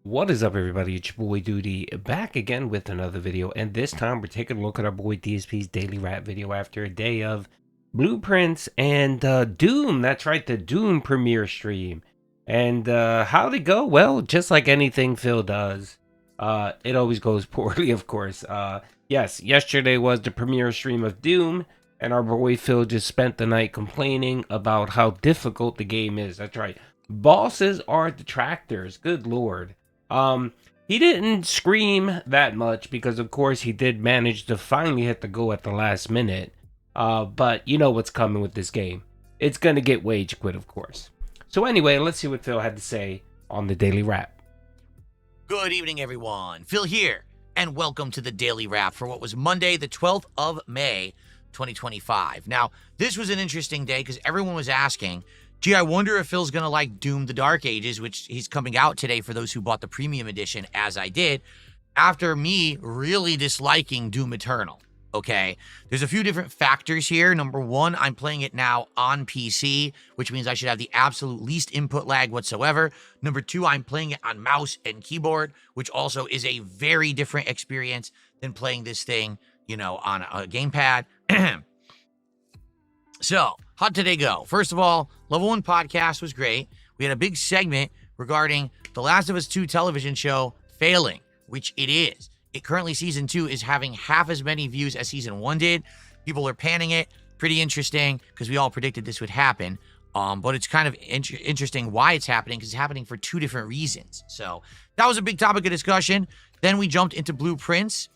What is up, everybody? It's your boy Doody back again with another video, and this time we're taking a look at our boy DSP's daily rap video after a day of blueprints and Doom. That's right, the Doom premiere stream. And how'd it go? Well, just like anything Phil does, it always goes poorly, of course. Yes, yesterday was the premiere stream of Doom, and our boy Phil just spent the night complaining about how difficult the game is. That's right. Bosses are detractors. Good lord. He didn't scream that much because, of course, he did manage to finally hit the go at the last minute. But you know what's coming with this game. It's gonna get wage quit, of course. So anyway, let's see what Phil had to say on the Daily Wrap. Good evening, everyone. Phil here, and welcome to the Daily Wrap for what was Monday, the 12th of May, 2025. Now, this was an interesting day because everyone was asking, gee, I wonder if Phil's going to like Doom the Dark Ages, which he's coming out today for those who bought the premium edition, as I did, after me really disliking Doom Eternal. Okay, there's a few different factors here. Number one, I'm playing it now on PC, which means I should have the absolute least input lag whatsoever. Number two, I'm playing it on mouse and keyboard, which also is a very different experience than playing this thing, you know, on a gamepad. So, how'd today go? First of all, Level 1 podcast was great. We had a big segment regarding The Last of Us 2 television show failing, which it is. It currently, season 2 is having half as many views as season 1 did. People are panning it. Pretty interesting because we all predicted this would happen. But it's kind of interesting why it's happening because it's happening for two different reasons. So, that was a big topic of discussion. Then we jumped into blueprints.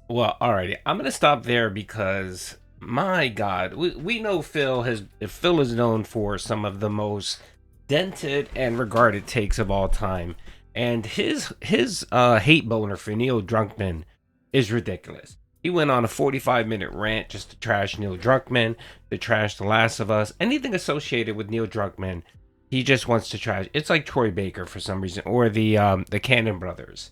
Well, alrighty, I'm gonna stop there because my God, we know Phil is known for some of the most dented and regarded takes of all time, and his hate boner for Neil Druckman is ridiculous. He went on a 45-minute rant just to trash Neil Druckman, to trash The Last of Us, anything associated with Neil Druckman. He just wants to trash. It's like Troy Baker for some reason, or the Cannon brothers.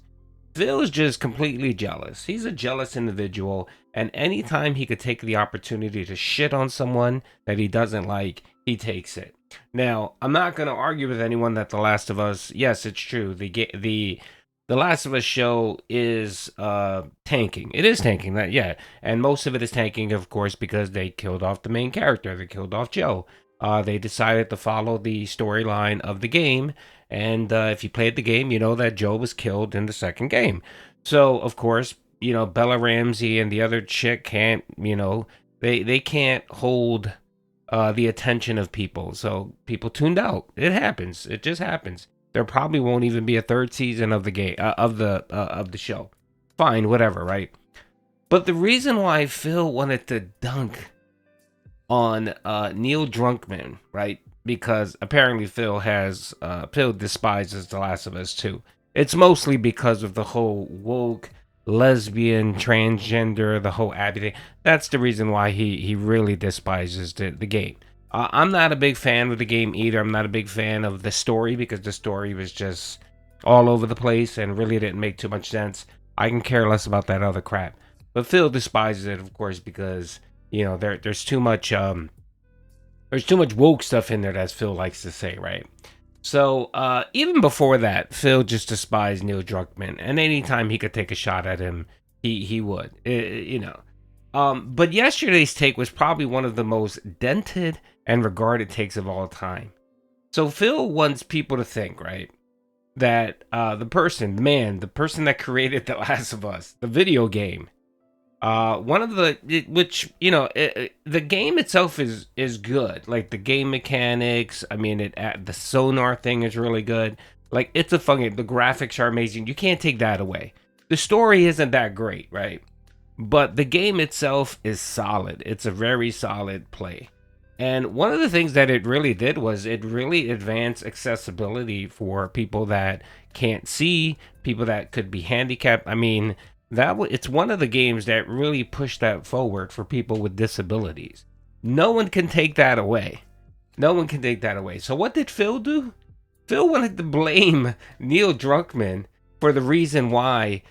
Phil is just completely jealous. He's a jealous individual, and anytime he could take the opportunity to shit on someone that he doesn't like, he takes it. Now, I'm not going to argue with anyone that The Last of Us, yes, it's true. The Last of Us show is tanking. It is tanking, that yeah, and most of it is tanking, of course, because they killed off the main character. They killed off Joe. They decided to follow the storyline of the game. And if you played the game, you know that Joe was killed in the second game. So, of course, you know, Bella Ramsey and the other chick can't, you know, they can't hold the attention of people. So people tuned out. It happens. It just happens. There probably won't even be a third season of the game, of the show. Fine, whatever, right? But the reason why Phil wanted to dunk on Neil Druckman, right? Because apparently Phil despises The Last of Us 2. It's mostly because of the whole woke, lesbian, transgender, the whole Abby thing. That's the reason why he really despises the game. I'm not a big fan of the game either. I'm not a big fan of the story because the story was just all over the place and really didn't make too much sense. I can care less about that other crap. But Phil despises it, of course, because, you know, there's too much woke stuff in there, as Phil likes to say, right? So even before that, Phil just despised Neil Druckman, and anytime he could take a shot at him, he would, you know. But yesterday's take was probably one of the most dented and regarded takes of all time. So Phil wants people to think, right, that the person that created The Last of Us, the video game, the game itself is good. Like the game mechanics, I mean, the sonar thing is really good. Like it's a fun game. The graphics are amazing. You can't take that away. The story isn't that great, right? But the game itself is solid. It's a very solid play. And one of the things that it really did was it really advanced accessibility for people that can't see, people that could be handicapped. I mean, it's one of the games that really pushed that forward for people with disabilities. No one can take that away. No one can take that away. So what did Phil do? Phil wanted to blame Neil Druckman for the reason why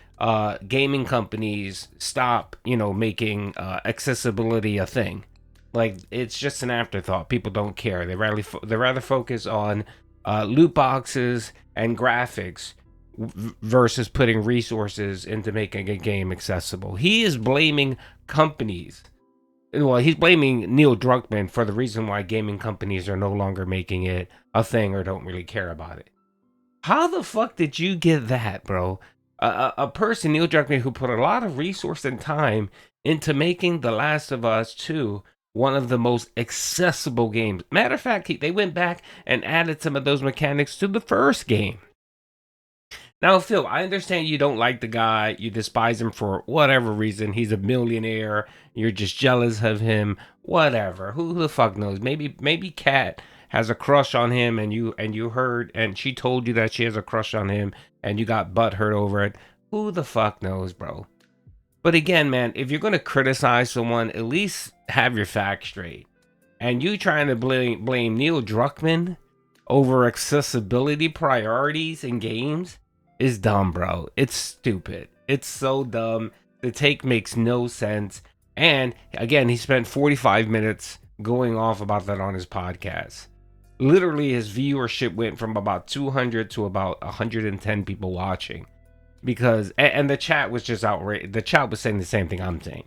gaming companies stop, you know, making accessibility a thing. Like, it's just an afterthought. People don't care. They rather focus on loot boxes and graphics versus putting resources into making a game accessible. He is blaming companies. Well, he's blaming Neil Druckman for the reason why gaming companies are no longer making it a thing or don't really care about it. How the fuck did you get that, bro? A person, Neil Druckmann, who put a lot of resource and time into making The Last of Us 2 one of the most accessible games. Matter of fact, they went back and added some of those mechanics to the first game. Now, Phil, I understand you don't like the guy. You despise him for whatever reason. He's a millionaire. You're just jealous of him. Whatever. Who the fuck knows? Maybe Kat has a crush on him, and you heard, and she told you that she has a crush on him, and you got butthurt over it. Who the fuck knows, bro? But again, man, if you're gonna criticize someone, at least have your facts straight. And you trying to blame Neil Druckmann over accessibility priorities in games is dumb, bro. It's stupid. It's so dumb. The take makes no sense. And again, he spent 45 minutes going off about that on his podcast. Literally, his viewership went from about 200 to about 110 people watching. Because, and the chat was just outrageous. The chat was saying the same thing I'm saying.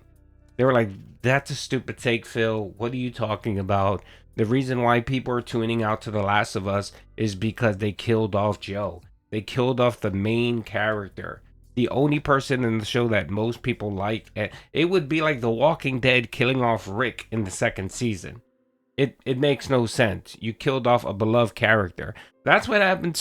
They were like, that's a stupid take, Phil. What are you talking about? The reason why people are tuning out to The Last of Us is because they killed off Joe. They killed off the main character. The only person in the show that most people like. It would be like The Walking Dead killing off Rick in the second season. It makes no sense. You killed off a beloved character. That's what happened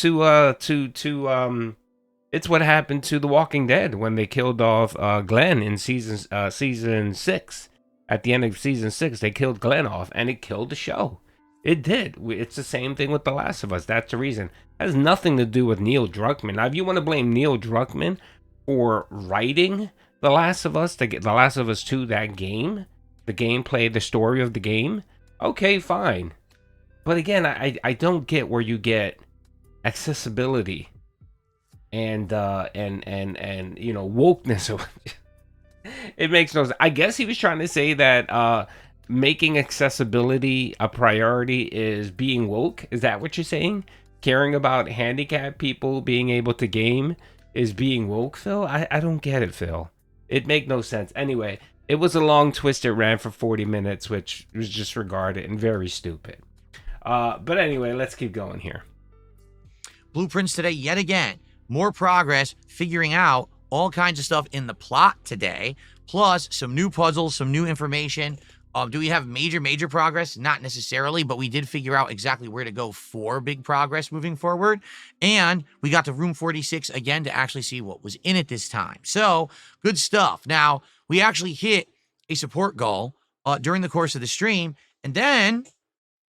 it's what happened to The Walking Dead when they killed off Glenn in season 6. At the end of season 6, they killed Glenn off, and it killed the show. It did. It's the same thing with The Last of Us. That's the reason. It has nothing to do with Neil Druckmann. Now, if you want to blame Neil Druckmann for writing The Last of Us, to get The Last of Us 2, that game, the gameplay, the story of the game, okay, fine. But again, I don't get where you get accessibility and you know, wokeness. It makes no sense. I guess he was trying to say that making accessibility a priority is being woke. Is that what you're saying? Caring about handicapped people being able to game is being woke, Phil? I don't get it, Phil. It make no sense. Anyway, it was a long twisted rant for 40 minutes, which was disregarded and very stupid. But anyway, let's keep going here. Blueprints today yet again. More progress figuring out all kinds of stuff in the plot today, plus some new puzzles, some new information. Do we have major progress? Not necessarily, but we did figure out exactly where to go for big progress moving forward. And we got to room 46 again to actually see what was in it this time. So good stuff. Now, we actually hit a support goal during the course of the stream. And then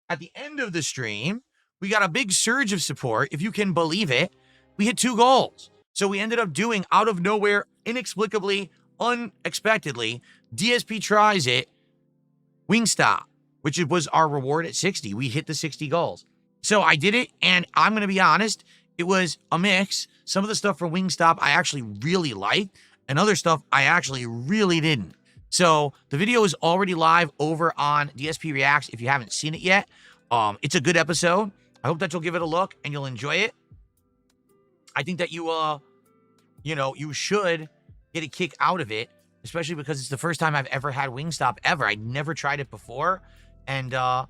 at the end of the stream, we got a big surge of support, if you can believe it. We hit 2 goals. So we ended up doing, out of nowhere, inexplicably, unexpectedly, DSP tries it, Wingstop, which was our reward at 60. We hit the 60 goals. So I did it, and I'm going to be honest, it was a mix. Some of the stuff from Wingstop I actually really liked, and other stuff I actually really didn't. So the video is already live over on DSP Reacts if you haven't seen it yet. It's a good episode. I hope that you'll give it a look and you'll enjoy it. I think that you should get a kick out of it, especially because it's the first time I've ever had Wingstop ever. I'd never tried it before. And, I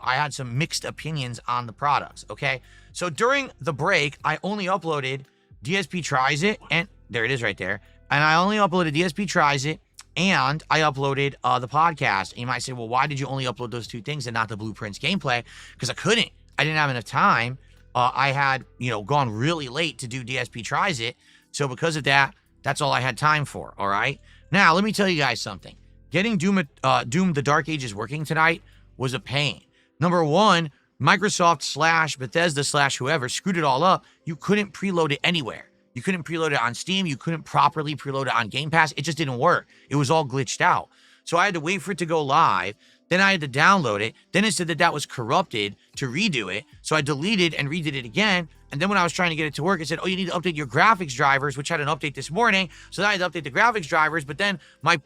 had some mixed opinions on the products. Okay. So during the break, I only uploaded DSP Tries It, and there it is right there. And I only uploaded DSP Tries It, and I uploaded the podcast. And you might say, well, why did you only upload those 2 things and not the Blueprints gameplay? Because I couldn't. I didn't have enough time. I had, gone really late to do DSP Tries It. So because of that, that's all I had time for. All right. Now, let me tell you guys something. Getting Doom the Dark Ages working tonight was a pain. Number one, Microsoft / Bethesda / whoever screwed it all up. You couldn't preload it anywhere. You couldn't preload it on Steam. You couldn't properly preload it on Game Pass. It just didn't work. It was all glitched out. So I had to wait for it to go live. Then I had to download it. Then it said that was corrupted to redo it. So I deleted and redid it again. And then when I was trying to get it to work, it said, oh, you need to update your graphics drivers, which had an update this morning. So then I had to update the graphics drivers. But then my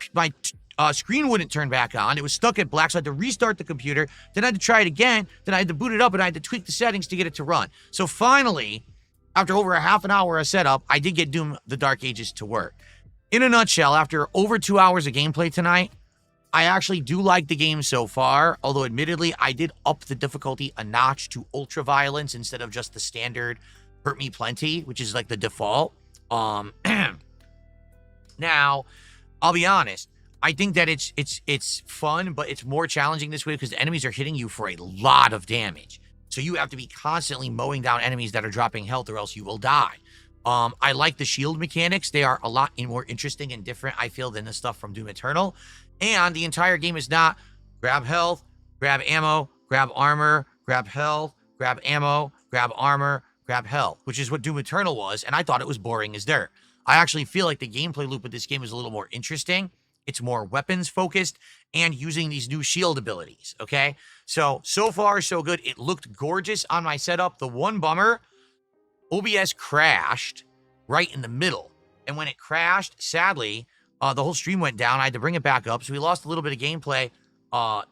screen wouldn't turn back on. It was stuck at black. So I had to restart the computer. Then I had to try it again. Then I had to boot it up and I had to tweak the settings to get it to run. So finally, after over a half an hour of setup, I did get Doom the Dark Ages to work. In a nutshell, after over 2 hours of gameplay tonight, I actually do like the game so far, although admittedly, I did up the difficulty a notch to ultra violence instead of just the standard hurt me plenty, which is like the default. Now, I'll be honest, I think that it's fun, but it's more challenging this way because the enemies are hitting you for a lot of damage. So you have to be constantly mowing down enemies that are dropping health or else you will die. I like the shield mechanics. They are a lot more interesting and different, I feel, than the stuff from Doom Eternal. And the entire game is not grab health, grab ammo, grab armor, grab health, grab ammo, grab armor, grab health, which is what Doom Eternal was, and I thought it was boring as dirt. I actually feel like the gameplay loop of this game is a little more interesting. It's more weapons focused and using these new shield abilities, okay? So far, so good. It looked gorgeous on my setup. The one bummer, OBS crashed right in the middle. And when it crashed, sadly, the whole stream went down. I had to bring it back up. So we lost a little bit of gameplay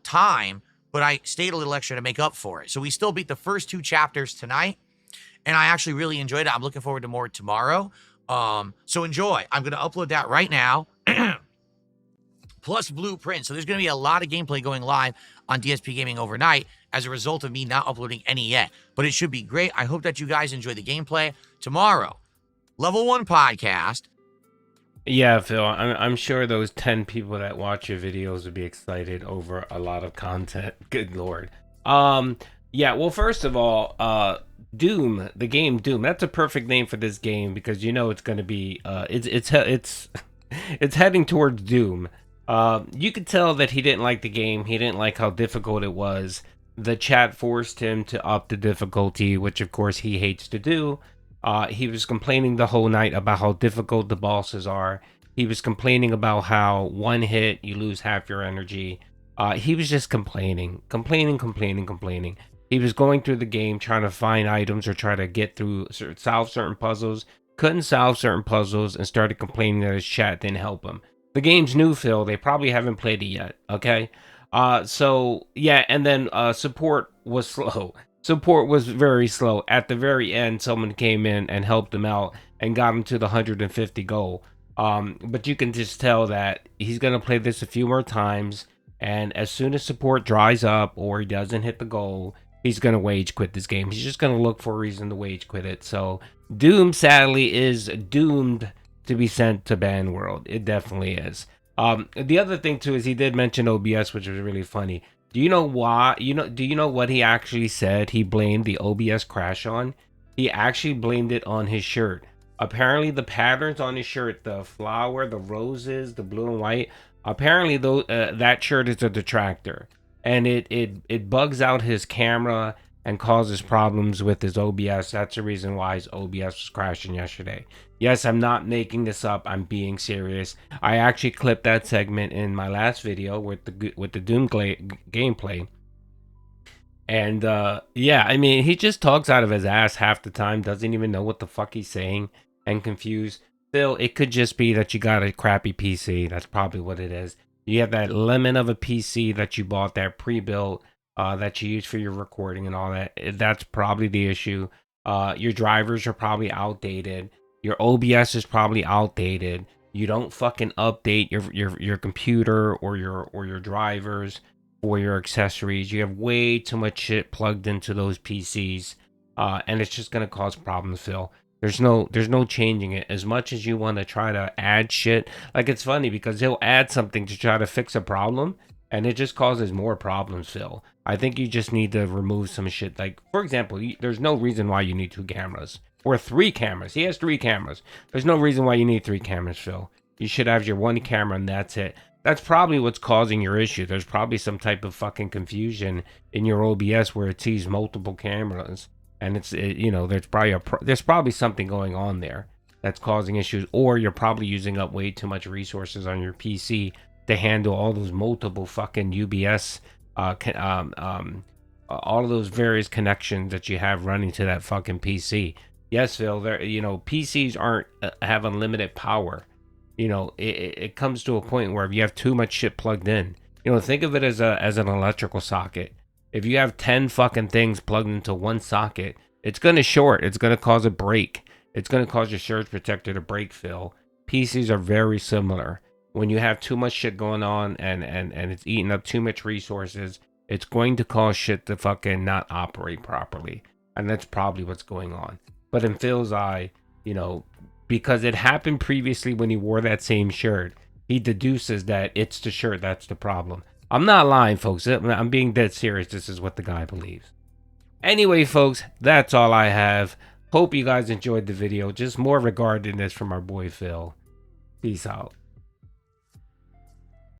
time, but I stayed a little extra to make up for it. So we still beat the first 2 chapters tonight. And I actually really enjoyed it. I'm looking forward to more tomorrow. So enjoy. I'm going to upload that right now. Plus Blueprint. So there's going to be a lot of gameplay going live on DSP Gaming overnight as a result of me not uploading any yet. But it should be great. I hope that you guys enjoy the gameplay. Tomorrow, Level 1 podcast. Yeah, Phil, I'm sure those 10 people that watch your videos would be excited over a lot of content. Good Lord. Yeah, well, first of all, Doom, the game Doom, that's a perfect name for this game because you know it's going to be, it's heading towards Doom. You could tell that he didn't like the game. He didn't like how difficult it was. The chat forced him to up the difficulty, which of course he hates to do. He was complaining the whole night about how difficult the bosses are. He was complaining about how one hit, you lose half your energy. He was just complaining. He was going through the game trying to find items or try to get through, solve certain puzzles. Couldn't solve certain puzzles and started complaining that his chat didn't help him. The game's new, Phil. They probably haven't played it yet, okay? So, yeah, and then support was slow. Support was very slow. At the very end, someone came in and helped him out and got him to the 150 goal. But you can just tell that he's going to play this a few more times, and as soon as support dries up or he doesn't hit the goal, he's going to wage quit this game. He's just going to look for a reason to wage quit it. So, Doom, sadly, is doomed to be sent to ban world. It definitely is. The other thing too is he did mention OBS, which was really funny. Do you know why? Do you know what he actually said he blamed the OBS crash on? He actually blamed it on his shirt. Apparently the patterns on his shirt, the flower, the roses, the blue and white, apparently that shirt is a detractor, and it bugs out his camera and causes problems with his OBS. That's the reason why his OBS was crashing yesterday. Yes, I'm not making this up. I'm being serious. I actually clipped that segment in my last video with the Doom gameplay. And yeah, I mean, he just talks out of his ass half the time, doesn't even know what the fuck he's saying, and confused. Phil, it could just be that you got a crappy PC. That's probably what it is. You have that lemon of a PC that you bought, that pre-built, that you use for your recording and all that. That's probably the issue. Your drivers are probably outdated. Your OBS is probably outdated. You don't fucking update your computer or your drivers or your accessories. You have way too much shit plugged into those PCs, and it's just gonna cause problems, Phil. There's no changing it. As much as you want to try to add shit, like it's funny because he'll add something to try to fix a problem, and it just causes more problems, Phil. I think you just need to remove some shit. Like, for example, there's no reason why you need 2 cameras. Or 3 cameras. He has 3 cameras. There's no reason why you need 3 cameras, Phil. You should have your 1 camera and that's it. That's probably what's causing your issue. There's probably some type of fucking confusion in your OBS where it sees multiple cameras. And there's probably something going on there that's causing issues. Or you're probably using up way too much resources on your PC to handle all those multiple fucking UBS all of those various connections that you have running to that fucking PC. Yes, Phil, PCs aren't have unlimited power. It comes to a point where if you have too much shit plugged in, think of it as an electrical socket. If you have 10 fucking things plugged into one socket, It's going to short. It's going to cause a break. It's going to cause your surge protector to break, Phil. PCs are very similar. When you have too much shit going on and it's eating up too much resources, it's going to cause shit to fucking not operate properly. And that's probably what's going on. But in Phil's eye, you know, because it happened previously when he wore that same shirt, he deduces that it's the shirt that's the problem. I'm not lying, folks. I'm being dead serious. This is what the guy believes. Anyway, folks, that's all I have. Hope you guys enjoyed the video. Just more regarding this from our boy Phil. Peace out.